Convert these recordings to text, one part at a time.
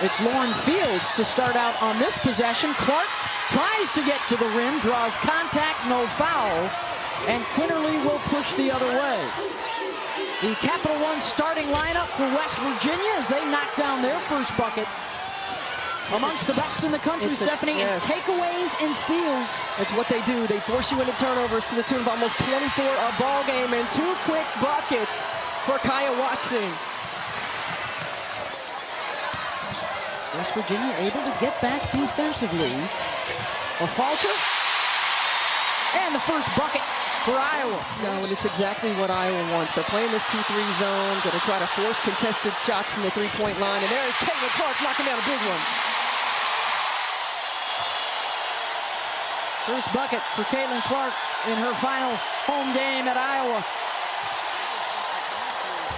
It's Lauren Fields to start out on this possession. Clark tries to get to the rim, draws contact, no foul, and Quinterly will push the other way. The Capital One starting lineup for West Virginia as they knock down their first bucket. Amongst the best in the country, Stephanie, yes. in takeaways and steals. It's what they do. They force you into turnovers to the tune of almost 24 a ball game, and 2 quick buckets for Kaya Watson. West Virginia able to get back defensively. A falter. And the first bucket for Iowa. No, and it's exactly what Iowa wants. They're playing this 2-3 zone, going to try to force contested shots from the three-point line, and there is Caitlin Clark knocking down a big one. First bucket for Caitlin Clark in her final home game at Iowa.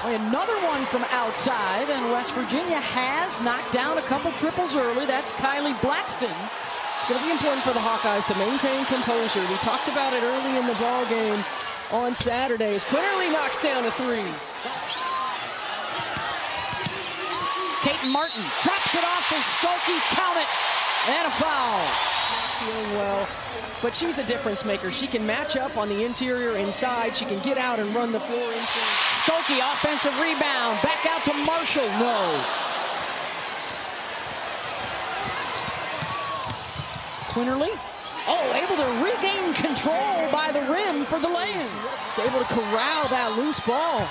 Another one from outside, and West Virginia has knocked down a couple triples early. That's Kylie Blackston. It's going to be important for the Hawkeyes to maintain composure. We talked about it early in the ball game on Saturday as Quinterly knocks down a 3. Kate Martin drops it off for Stokey. Count it. And a foul. Feeling well, but she's a difference maker. She can match up on the interior inside. She can get out and run the floor inside. Stokey, offensive rebound. Back out to Marshall. No. Quinterly. Oh, able to regain control by the rim for the lay-in. She's able to corral that loose ball.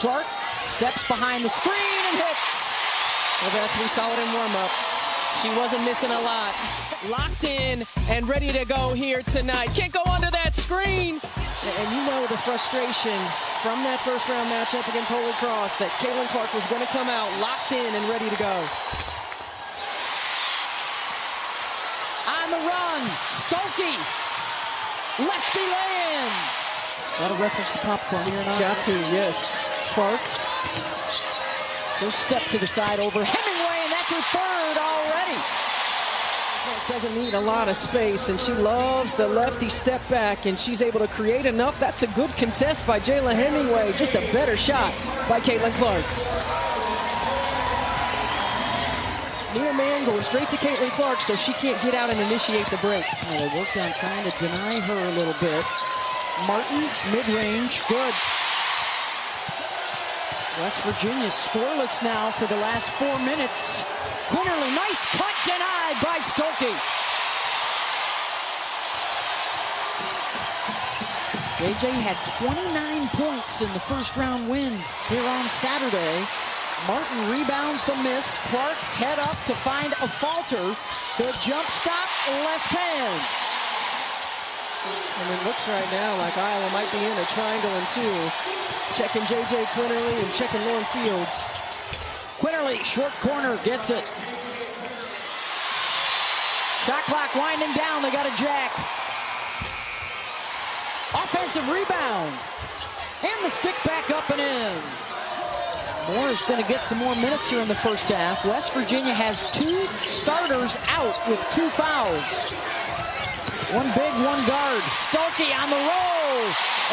Clark steps behind the screen and hits. Well, they're pretty solid in warm-up. She wasn't missing a lot. Locked in and ready to go here tonight. Can't go under that screen. And you know the frustration from that first-round matchup against Holy Cross that Caitlin Clark was going to come out locked in and ready to go. On the run, Stokey. Lefty lay-in. That'll reference the popcorn here now. Got to, yes. Clark. First step to the side over Hemingway, and that's her third already. Doesn't need a lot of space, and she loves the lefty step back, and she's able to create enough. That's a good contest by Jayla Hemingway. Just a better shot by Caitlin Clark. Near man going straight to Caitlin Clark, so she can't get out and initiate the break. Well, they worked on trying to deny her a little bit. Martin, mid-range, good. West Virginia scoreless now for the last 4 minutes. Quinterly, nice cut, denied by Stokey. JJ had 29 points in the first-round win here on Saturday. Martin rebounds the miss. Clark head up to find a falter. The jump stop, left hand. And it looks right now like Iowa might be in a triangle and 2. Checking JJ Quinterly and checking Lauren Fields. Quinterly, short corner, gets it. Shot clock winding down, they got a jack. Offensive rebound. And the stick back up and in. Moore is going to get some more minutes here in the first half. West Virginia has 2 starters out with 2 fouls. One big, one guard. Stokey on the roll.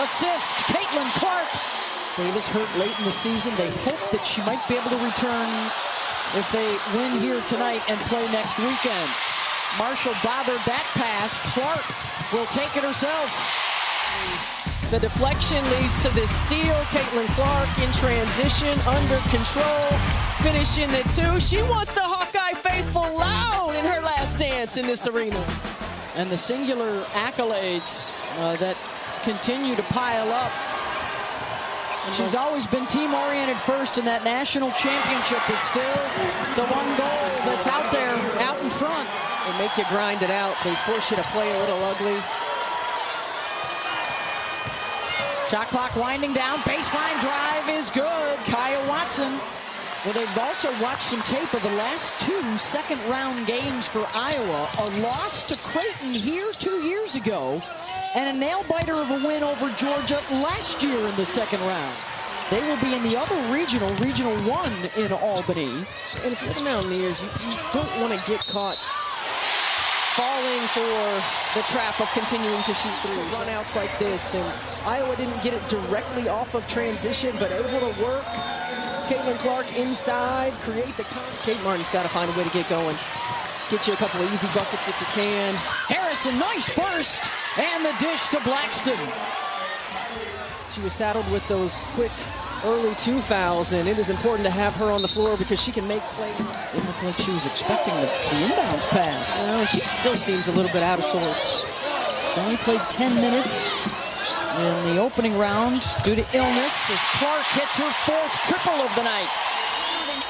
Assist, Caitlin Clark. Davis hurt late in the season. They hope that she might be able to return if they win here tonight and play next weekend. Marshall bothered that pass. Clark will take it herself. The deflection leads to this steal. Caitlin Clark in transition, under control, finishing the 2. She wants the Hawkeye faithful loud in her last dance in this arena. And the singular accolades that continue to pile up. She's always been team-oriented first, and that national championship is still the one goal that's out there, out in front. They make you grind it out. They force you to play a little ugly. Shot clock winding down. Baseline drive is good. Kaya Watson. Well, they've also watched some tape of the last 2 second-round games for Iowa. A loss to Creighton here 2 years ago, and a nail-biter of a win over Georgia last year in the second round. They will be in the other Regional 1 in Albany. And if you're the Mountaineers, you don't want to get caught falling for the trap of continuing to shoot through run-outs like this. And Iowa didn't get it directly off of transition, but able to work Caitlin Clark inside, create the contact. Kate Martin's got to find a way to get going. Get you a couple of easy buckets if you can. Harrison, nice burst, and the dish to Blackston. She was saddled with those quick early 2 fouls, and it is important to have her on the floor because she can make plays. It looked like she was expecting the inbounds pass. No, she still seems a little bit out of sorts. Only played 10 minutes in the opening round due to illness as Clark hits her 4th triple of the night.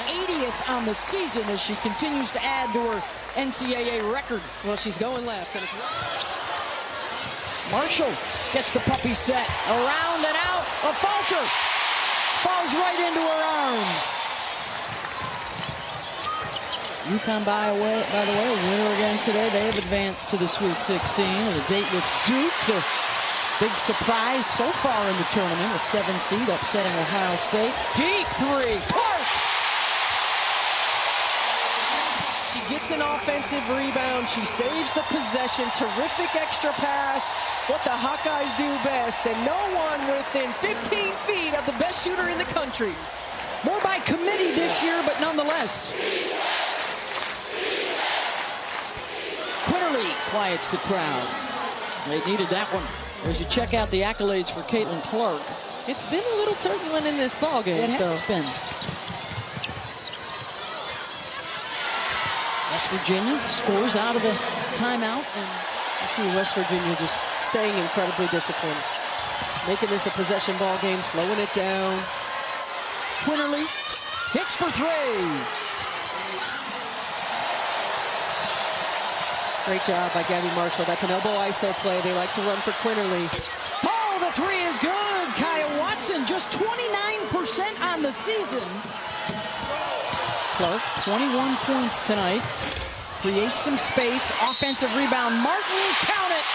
80th on the season as she continues to add to her NCAA record. Well, she's going left. Marshall gets the puppy set. Around and out. A falter. Falls right into her arms. UConn, by the way, a winner again today. They have advanced to the Sweet 16. And a date with Duke. The big surprise so far in the tournament. A 7 seed upsetting Ohio State. Deep 3. Clark! She gets an offensive rebound. She saves the possession. Terrific extra pass. What the Hawkeyes do best. And no one within 15 feet of the best shooter in the country. More by committee this year, but nonetheless. Quinterly quiets the crowd. They needed that one. As you check out the accolades for Caitlin Clark. It's been a little turbulent in this ballgame. It has been. West Virginia scores out of the timeout. And you see West Virginia just staying incredibly disciplined. Making this a possession ball game, slowing it down. Quinterly hits for 3. Great job by Gabby Marshall. That's an elbow ISO play. They like to run for Quinterly. Oh, the 3 is good. Kaya Watson just 29% on the season. Clark, 21 points tonight. Creates some space. Offensive rebound. Martin, count it.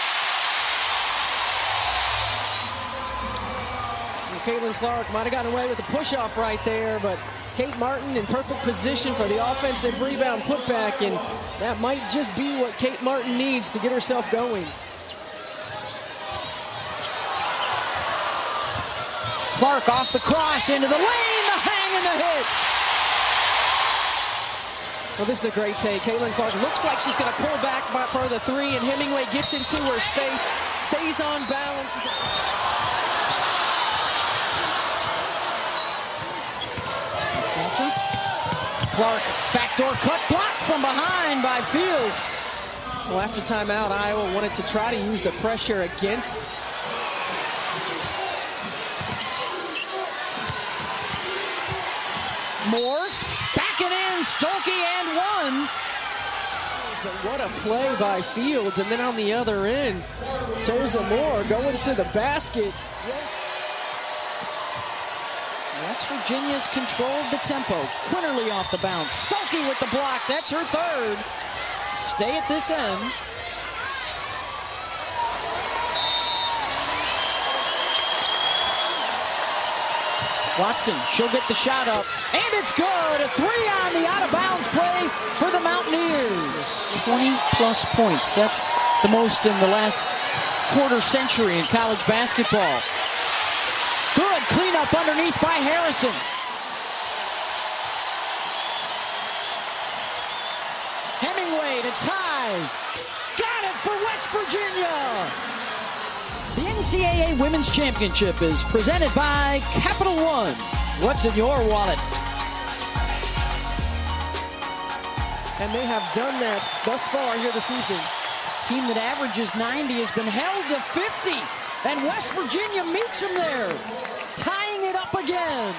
And Caitlin Clark might have gotten away with the push-off right there, but Kate Martin in perfect position for the offensive rebound putback, and that might just be what Kate Martin needs to get herself going. Clark off the cross into the lane. The hang and the hit. Well, this is a great take. Caitlin Clark looks like she's going to pull back for the 3, and Hemingway gets into her space, stays on balance. Clark, backdoor cut, blocked from behind by Fields. Well, after timeout, Iowa wanted to try to use the pressure against. Moore, back it in, Stokey and 1. But what a play by Fields. And then on the other end, Toza Moore going to the basket. West Virginia's controlled the tempo. Quinterly off the bounce. Stokey with the block. That's her 3rd. Stay at this end. Watson, she'll get the shot up. And it's good. A 3 on the out-of-bounds play for the Mountaineers. 20-plus points. That's the most in the last quarter century in college basketball. Good cleanup underneath by Harrison. Hemingway to tie. Got it for West Virginia. The NCAA Women's Championship is presented by Capital One. What's in your wallet? And they have done that thus far here this evening. Team that averages 90 has been held to 50. And West Virginia meets them there. Tying it up again.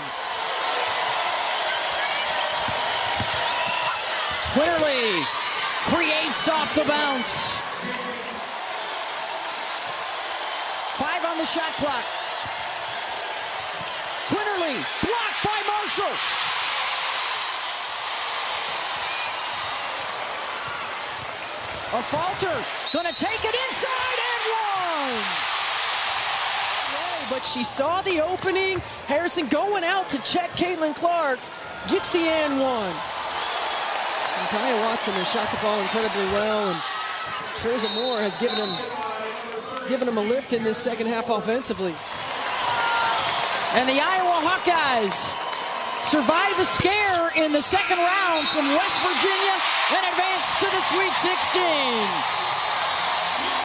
Quinterly creates off the bounce. 5 on the shot clock. Quinterly blocked by Marshall. A falter. Gonna take it inside and 1. But she saw the opening. Harrison going out to check Caitlin Clark. Gets the and 1. And Kaya Watson has shot the ball incredibly well. And Toza Moore has given him a lift in this second half offensively. And the Iowa Hawkeyes survive a scare in the second round from West Virginia and advance to the Sweet 16.